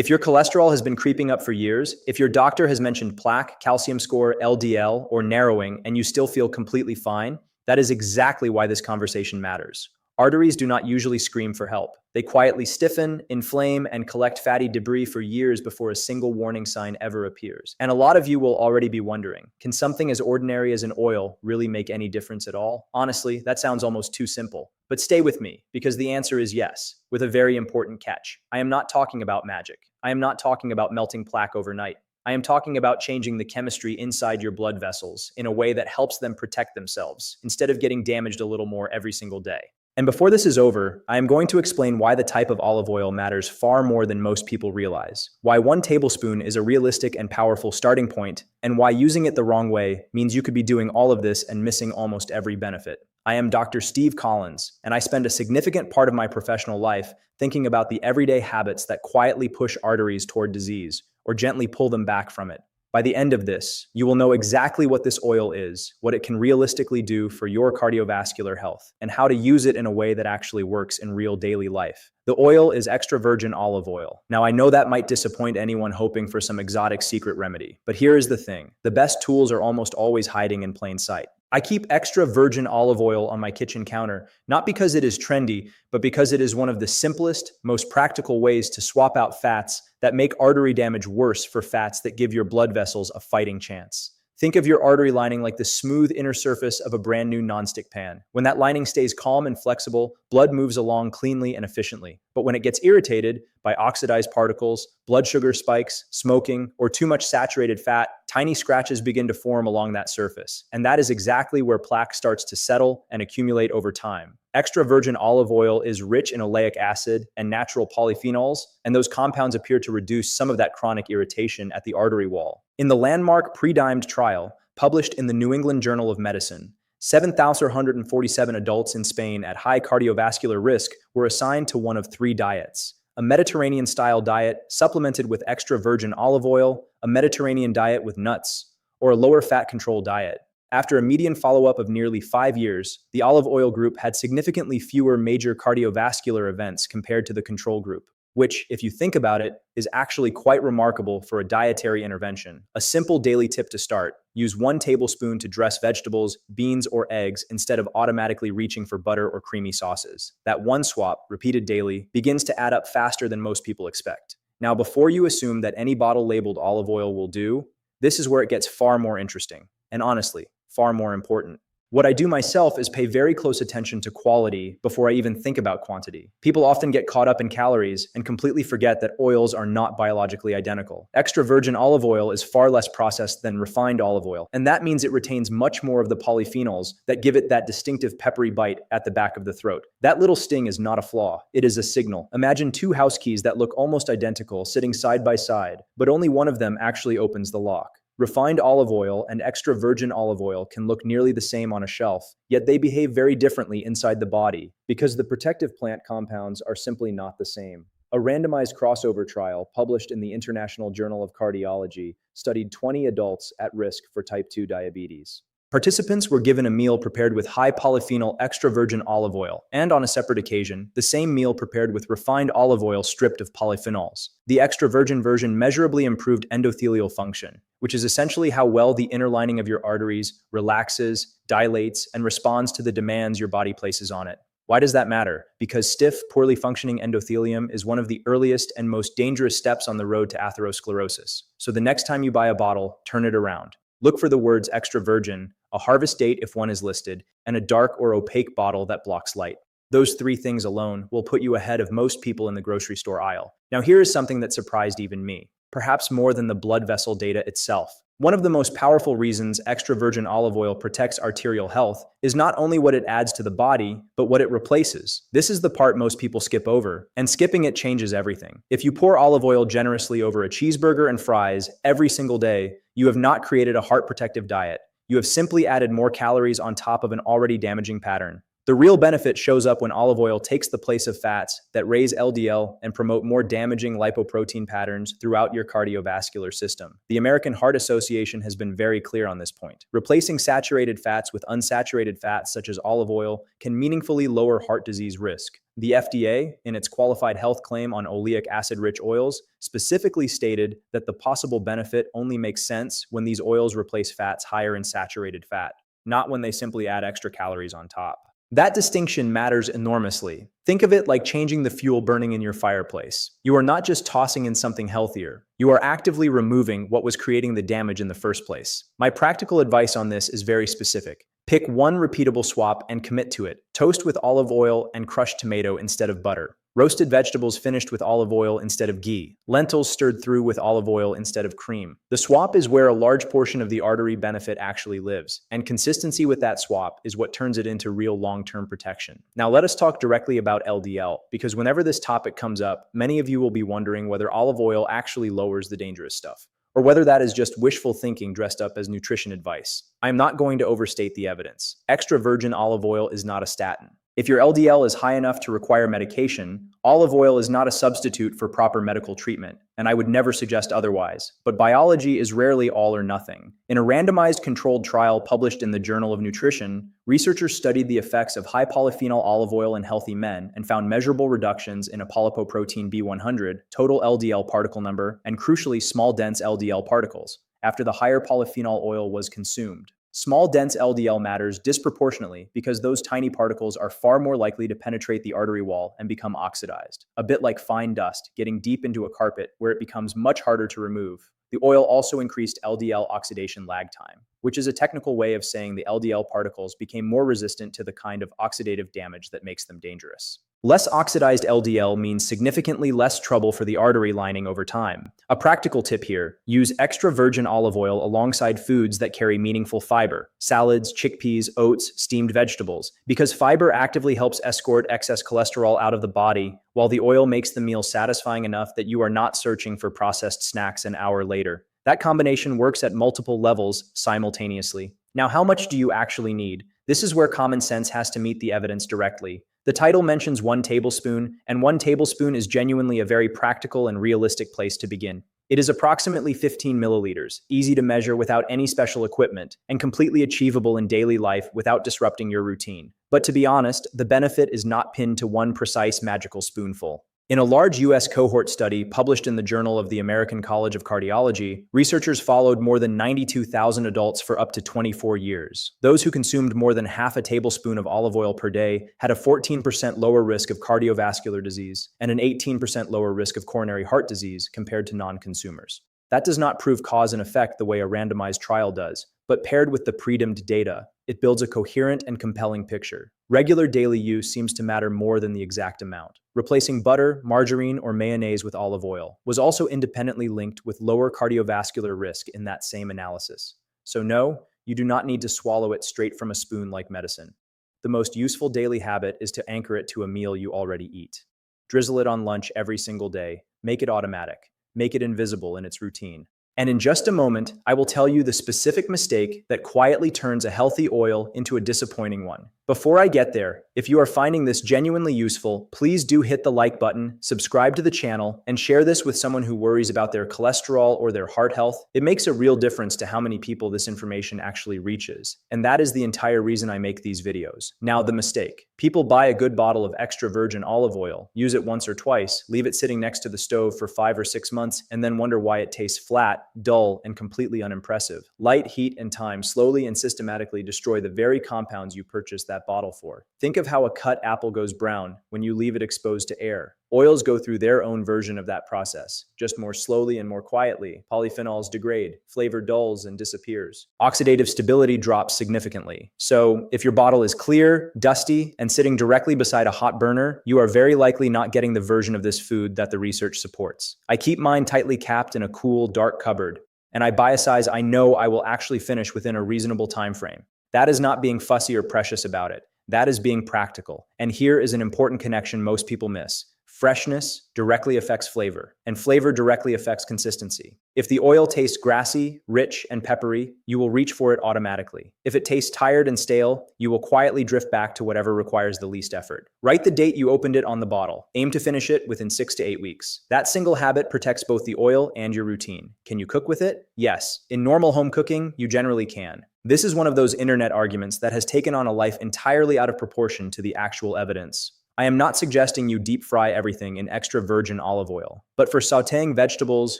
If your cholesterol has been creeping up for years, if your doctor has mentioned plaque, calcium score, LDL, or narrowing, and you still feel completely fine, that is exactly why this conversation matters. Arteries do not usually scream for help. They quietly stiffen, inflame, and collect fatty debris for years before a single warning sign ever appears. And a lot of you will already be wondering, can something as ordinary as an oil really make any difference at all? Honestly, that sounds almost too simple. But stay with me, because the answer is yes, with a very important catch. I am not talking about magic. I am not talking about melting plaque overnight. I am talking about changing the chemistry inside your blood vessels in a way that helps them protect themselves, instead of getting damaged a little more every single day. And before this is over, I am going to explain why the type of olive oil matters far more than most people realize, why 1 tablespoon is a realistic and powerful starting point, and why using it the wrong way means you could be doing all of this and missing almost every benefit. I am Dr. Steve Collins, and I spend a significant part of my professional life thinking about the everyday habits that quietly push arteries toward disease, or gently pull them back from it. By the end of this, you will know exactly what this oil is, what it can realistically do for your cardiovascular health, and how to use it in a way that actually works in real daily life. The oil is extra virgin olive oil. Now, I know that might disappoint anyone hoping for some exotic secret remedy, but here is the thing. The best tools are almost always hiding in plain sight. I keep extra virgin olive oil on my kitchen counter, not because it is trendy, but because it is one of the simplest, most practical ways to swap out fats that make artery damage worse for fats that give your blood vessels a fighting chance. Think of your artery lining like the smooth inner surface of a brand new nonstick pan. When that lining stays calm and flexible, blood moves along cleanly and efficiently. But when it gets irritated by oxidized particles, blood sugar spikes, smoking, or too much saturated fat, tiny scratches begin to form along that surface. And that is exactly where plaque starts to settle and accumulate over time. Extra virgin olive oil is rich in oleic acid and natural polyphenols, and those compounds appear to reduce some of that chronic irritation at the artery wall. In the landmark PREDIMED trial, published in the New England Journal of Medicine, 7,147 adults in Spain at high cardiovascular risk were assigned to one of 3 diets: a Mediterranean-style diet supplemented with extra virgin olive oil, a Mediterranean diet with nuts, or a lower fat control diet. After a median follow-up of nearly 5 years, the olive oil group had significantly fewer major cardiovascular events compared to the control group, which, if you think about it, is actually quite remarkable for a dietary intervention. A simple daily tip to start: use 1 tablespoon to dress vegetables, beans, or eggs instead of automatically reaching for butter or creamy sauces. That one swap, repeated daily, begins to add up faster than most people expect. Now, before you assume that any bottle labeled olive oil will do, this is where it gets far more interesting, and honestly, far more important. What I do myself is pay very close attention to quality before I even think about quantity. People often get caught up in calories and completely forget that oils are not biologically identical. Extra virgin olive oil is far less processed than refined olive oil, and that means it retains much more of the polyphenols that give it that distinctive peppery bite at the back of the throat. That little sting is not a flaw, it is a signal. Imagine 2 house keys that look almost identical sitting side by side, but only one of them actually opens the lock. Refined olive oil and extra virgin olive oil can look nearly the same on a shelf, yet they behave very differently inside the body because the protective plant compounds are simply not the same. A randomized crossover trial published in the International Journal of Cardiology studied 20 adults at risk for type 2 diabetes. Participants were given a meal prepared with high polyphenol extra virgin olive oil, and on a separate occasion, the same meal prepared with refined olive oil stripped of polyphenols. The extra virgin version measurably improved endothelial function, which is essentially how well the inner lining of your arteries relaxes, dilates, and responds to the demands your body places on it. Why does that matter? Because stiff, poorly functioning endothelium is one of the earliest and most dangerous steps on the road to atherosclerosis. So the next time you buy a bottle, turn it around. Look for the words extra virgin, a harvest date if one is listed, and a dark or opaque bottle that blocks light. Those 3 things alone will put you ahead of most people in the grocery store aisle. Now, here is something that surprised even me, perhaps more than the blood vessel data itself. One of the most powerful reasons extra virgin olive oil protects arterial health is not only what it adds to the body, but what it replaces. This is the part most people skip over, and skipping it changes everything. If you pour olive oil generously over a cheeseburger and fries every single day, you have not created a heart protective diet. You have simply added more calories on top of an already damaging pattern. The real benefit shows up when olive oil takes the place of fats that raise LDL and promote more damaging lipoprotein patterns throughout your cardiovascular system. The American Heart Association has been very clear on this point. Replacing saturated fats with unsaturated fats such as olive oil can meaningfully lower heart disease risk. The FDA, in its qualified health claim on oleic acid-rich oils, specifically stated that the possible benefit only makes sense when these oils replace fats higher in saturated fat, not when they simply add extra calories on top. That distinction matters enormously. Think of it like changing the fuel burning in your fireplace. You are not just tossing in something healthier, you are actively removing what was creating the damage in the first place. My practical advice on this is very specific. Pick one repeatable swap and commit to it. Toast with olive oil and crushed tomato instead of butter. Roasted vegetables finished with olive oil instead of ghee. Lentils stirred through with olive oil instead of cream. The swap is where a large portion of the artery benefit actually lives, and consistency with that swap is what turns it into real long-term protection. Now let us talk directly about LDL, because whenever this topic comes up, many of you will be wondering whether olive oil actually lowers the dangerous stuff, or whether that is just wishful thinking dressed up as nutrition advice. I am not going to overstate the evidence. Extra virgin olive oil is not a statin. If your LDL is high enough to require medication, olive oil is not a substitute for proper medical treatment, and I would never suggest otherwise. But biology is rarely all or nothing. In a randomized controlled trial published in the Journal of Nutrition, researchers studied the effects of high polyphenol olive oil in healthy men and found measurable reductions in apolipoprotein B100, total LDL particle number, and crucially small dense LDL particles, after the higher polyphenol oil was consumed. Small dense LDL matters disproportionately because those tiny particles are far more likely to penetrate the artery wall and become oxidized, a bit like fine dust getting deep into a carpet where it becomes much harder to remove. The oil also increased LDL oxidation lag time, which is a technical way of saying the LDL particles became more resistant to the kind of oxidative damage that makes them dangerous. Less oxidized LDL means significantly less trouble for the artery lining over time. A practical tip here: use extra virgin olive oil alongside foods that carry meaningful fiber, salads, chickpeas, oats, steamed vegetables, because fiber actively helps escort excess cholesterol out of the body, while the oil makes the meal satisfying enough that you are not searching for processed snacks an hour later. That combination works at multiple levels simultaneously. Now, how much do you actually need? This is where common sense has to meet the evidence directly. The title mentions 1 tablespoon, and 1 tablespoon is genuinely a very practical and realistic place to begin. It is approximately 15 milliliters, easy to measure without any special equipment, and completely achievable in daily life without disrupting your routine. But to be honest, the benefit is not pinned to one precise magical spoonful. In a large U.S. cohort study published in the Journal of the American College of Cardiology, researchers followed more than 92,000 adults for up to 24 years. Those who consumed more than half a tablespoon of olive oil per day had a 14% lower risk of cardiovascular disease and an 18% lower risk of coronary heart disease compared to non-consumers. That does not prove cause and effect the way a randomized trial does, but paired with the PREDIMED data, it builds a coherent and compelling picture. Regular daily use seems to matter more than the exact amount. Replacing butter, margarine, or mayonnaise with olive oil was also independently linked with lower cardiovascular risk in that same analysis. So no, you do not need to swallow it straight from a spoon like medicine. The most useful daily habit is to anchor it to a meal you already eat. Drizzle it on lunch every single day. Make it automatic. Make it invisible in its routine. And in just a moment, I will tell you the specific mistake that quietly turns a healthy oil into a disappointing one. Before I get there, if you are finding this genuinely useful, please do hit the like button, subscribe to the channel, and share this with someone who worries about their cholesterol or their heart health. It makes a real difference to how many people this information actually reaches. And that is the entire reason I make these videos. Now, the mistake. People buy a good bottle of extra virgin olive oil, use it once or twice, leave it sitting next to the stove for 5 or 6 months, and then wonder why it tastes flat, dull, and completely unimpressive. Light, heat, and time slowly and systematically destroy the very compounds you purchased that bottle for. Think of how a cut apple goes brown when you leave it exposed to air. Oils go through their own version of that process, just more slowly and more quietly. Polyphenols degrade, flavor dulls and disappears. Oxidative stability drops significantly. So, if your bottle is clear, dusty, and sitting directly beside a hot burner, you are very likely not getting the version of this food that the research supports. I keep mine tightly capped in a cool, dark cupboard, and I buy a size I know I will actually finish within a reasonable time frame. That is not being fussy or precious about it. That is being practical. And here is an important connection most people miss. Freshness directly affects flavor, and flavor directly affects consistency. If the oil tastes grassy, rich, and peppery, you will reach for it automatically. If it tastes tired and stale, you will quietly drift back to whatever requires the least effort. Write the date you opened it on the bottle. Aim to finish it within 6 to 8 weeks. That single habit protects both the oil and your routine. Can you cook with it? Yes. In normal home cooking, you generally can. This is one of those internet arguments that has taken on a life entirely out of proportion to the actual evidence. I am not suggesting you deep fry everything in extra virgin olive oil, but for sautéing vegetables,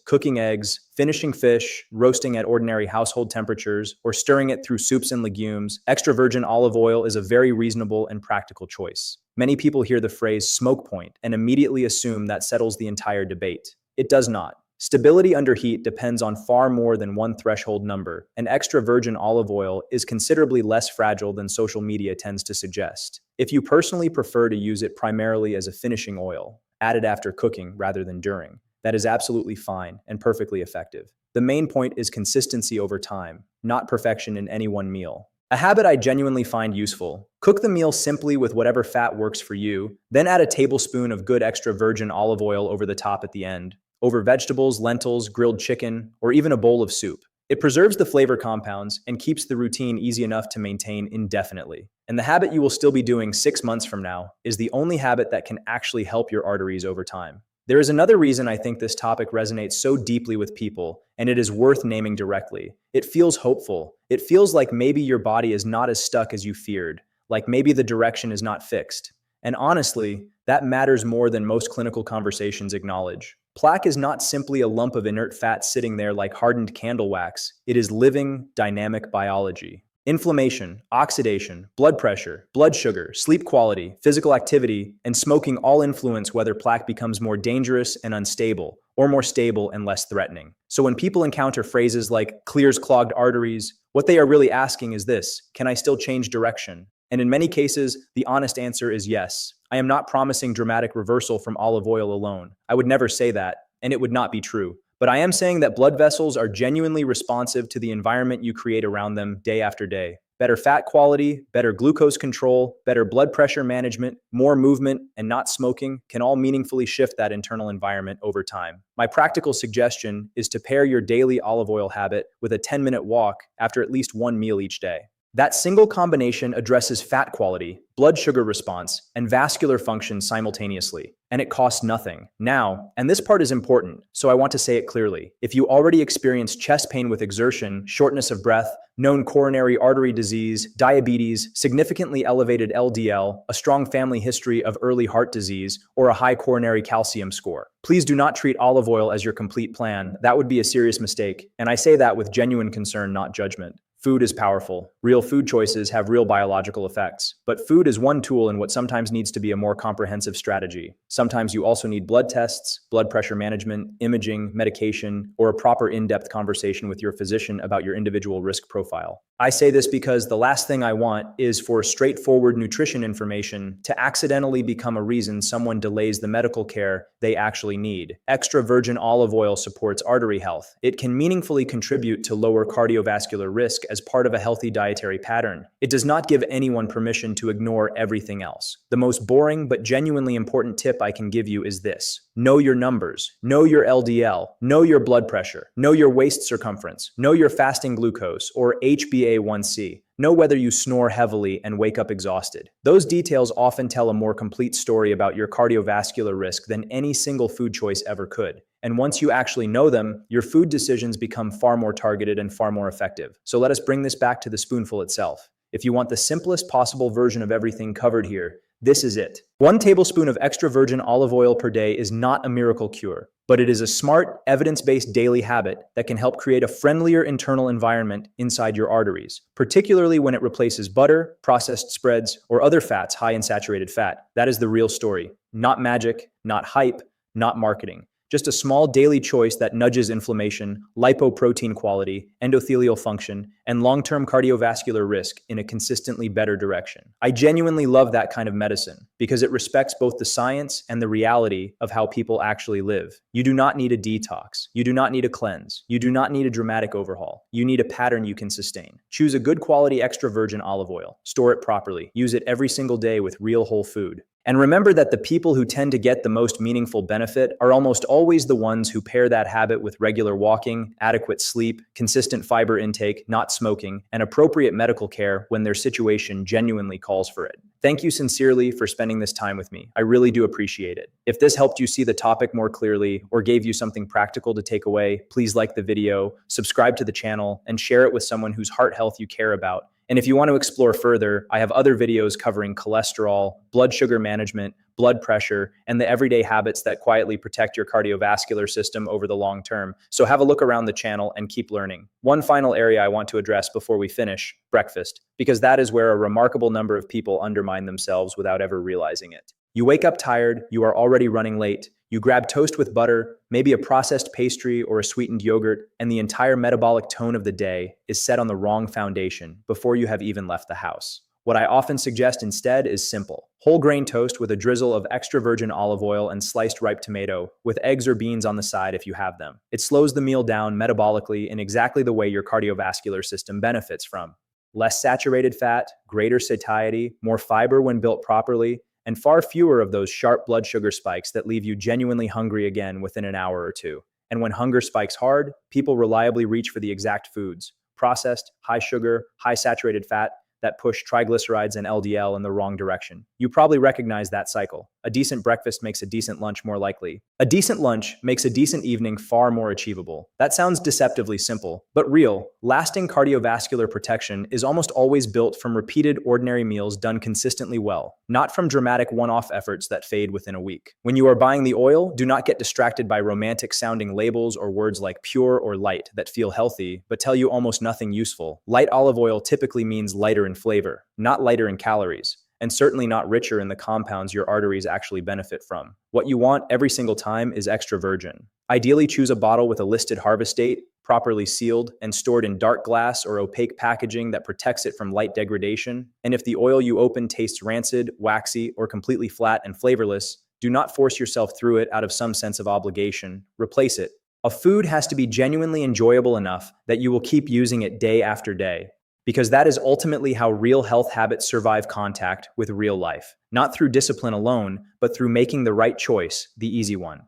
cooking eggs, finishing fish, roasting at ordinary household temperatures, or stirring it through soups and legumes, extra virgin olive oil is a very reasonable and practical choice. Many people hear the phrase smoke point and immediately assume that settles the entire debate. It does not. Stability under heat depends on far more than one threshold number, and extra virgin olive oil is considerably less fragile than social media tends to suggest. If you personally prefer to use it primarily as a finishing oil, added after cooking rather than during, that is absolutely fine and perfectly effective. The main point is consistency over time, not perfection in any one meal. A habit I genuinely find useful: cook the meal simply with whatever fat works for you, then add a tablespoon of good extra virgin olive oil over the top at the end, over vegetables, lentils, grilled chicken, or even a bowl of soup. It preserves the flavor compounds and keeps the routine easy enough to maintain indefinitely. And the habit you will still be doing 6 months from now is the only habit that can actually help your arteries over time. There is another reason I think this topic resonates so deeply with people, and it is worth naming directly. It feels hopeful. It feels like maybe your body is not as stuck as you feared, like maybe the direction is not fixed. And honestly, that matters more than most clinical conversations acknowledge. Plaque is not simply a lump of inert fat sitting there like hardened candle wax. It is living, dynamic biology. Inflammation, oxidation, blood pressure, blood sugar, sleep quality, physical activity, and smoking all influence whether plaque becomes more dangerous and unstable, or more stable and less threatening. So when people encounter phrases like clears clogged arteries, what they are really asking is this: can I still change direction? And in many cases, the honest answer is yes. I am not promising dramatic reversal from olive oil alone. I would never say that, and it would not be true. But I am saying that blood vessels are genuinely responsive to the environment you create around them day after day. Better fat quality, better glucose control, better blood pressure management, more movement, and not smoking can all meaningfully shift that internal environment over time. My practical suggestion is to pair your daily olive oil habit with a 10-minute walk after at least one meal each day. That single combination addresses fat quality, blood sugar response, and vascular function simultaneously, and it costs nothing. Now, and this part is important, so I want to say it clearly, if you already experience chest pain with exertion, shortness of breath, known coronary artery disease, diabetes, significantly elevated LDL, a strong family history of early heart disease, or a high coronary calcium score, please do not treat olive oil as your complete plan. That would be a serious mistake, and I say that with genuine concern, not judgment. Food is powerful. Real food choices have real biological effects. But food is one tool in what sometimes needs to be a more comprehensive strategy. Sometimes you also need blood tests, blood pressure management, imaging, medication, or a proper in-depth conversation with your physician about your individual risk profile. I say this because the last thing I want is for straightforward nutrition information to accidentally become a reason someone delays the medical care they actually need. Extra virgin olive oil supports artery health. It can meaningfully contribute to lower cardiovascular risk as part of a healthy dietary pattern. It does not give anyone permission to ignore everything else. The most boring but genuinely important tip I can give you is this: know your numbers, know your LDL, know your blood pressure, know your waist circumference, know your fasting glucose or HbA1c. Know whether you snore heavily and wake up exhausted. Those details often tell a more complete story about your cardiovascular risk than any single food choice ever could. And once you actually know them, your food decisions become far more targeted and far more effective. So let us bring this back to the spoonful itself. If you want the simplest possible version of everything covered here, this is it. 1 tablespoon of extra virgin olive oil per day is not a miracle cure, but it is a smart, evidence-based daily habit that can help create a friendlier internal environment inside your arteries, particularly when it replaces butter, processed spreads, or other fats high in saturated fat. That is the real story. Not magic, not hype, not marketing. Just a small daily choice that nudges inflammation, lipoprotein quality, endothelial function, and long-term cardiovascular risk in a consistently better direction. I genuinely love that kind of medicine because it respects both the science and the reality of how people actually live. You do not need a detox. You do not need a cleanse. You do not need a dramatic overhaul. You need a pattern you can sustain. Choose a good quality extra virgin olive oil. Store it properly. Use it every single day with real whole food. And remember that the people who tend to get the most meaningful benefit are almost always the ones who pair that habit with regular walking, adequate sleep, consistent fiber intake, not smoking, and appropriate medical care when their situation genuinely calls for it. Thank you sincerely for spending this time with me. I really do appreciate it. If this helped you see the topic more clearly or gave you something practical to take away, please like the video, subscribe to the channel, and share it with someone whose heart health you care about. And if you want to explore further, I have other videos covering cholesterol, blood sugar management, blood pressure, and the everyday habits that quietly protect your cardiovascular system over the long term. So have a look around the channel and keep learning. One final area I want to address before we finish: breakfast, because that is where a remarkable number of people undermine themselves without ever realizing it. You wake up tired, you are already running late. You grab toast with butter, maybe a processed pastry or a sweetened yogurt, and the entire metabolic tone of the day is set on the wrong foundation before you have even left the house. What I often suggest instead is simple: whole grain toast with a drizzle of extra virgin olive oil and sliced ripe tomato, with eggs or beans on the side if you have them. It slows the meal down metabolically in exactly the way your cardiovascular system benefits from. Less saturated fat, greater satiety, more fiber when built properly, and far fewer of those sharp blood sugar spikes that leave you genuinely hungry again within an hour or two. And when hunger spikes hard, people reliably reach for the exact foods: processed, high sugar, high saturated fat, that push triglycerides and LDL in the wrong direction. You probably recognize that cycle. A decent breakfast makes a decent lunch more likely. A decent lunch makes a decent evening far more achievable. That sounds deceptively simple, but real. Lasting cardiovascular protection is almost always built from repeated ordinary meals done consistently well, not from dramatic one-off efforts that fade within a week. When you are buying the oil, do not get distracted by romantic-sounding labels or words like pure or light that feel healthy, but tell you almost nothing useful. Light olive oil typically means lighter in flavor, not lighter in calories, and certainly not richer in the compounds your arteries actually benefit from. What you want every single time is extra virgin. Ideally, choose a bottle with a listed harvest date, properly sealed, and stored in dark glass or opaque packaging that protects it from light degradation. And if the oil you open tastes rancid, waxy, or completely flat and flavorless, do not force yourself through it out of some sense of obligation. Replace it. A food has to be genuinely enjoyable enough that you will keep using it day after day, because that is ultimately how real health habits survive contact with real life. Not through discipline alone, but through making the right choice, the easy one.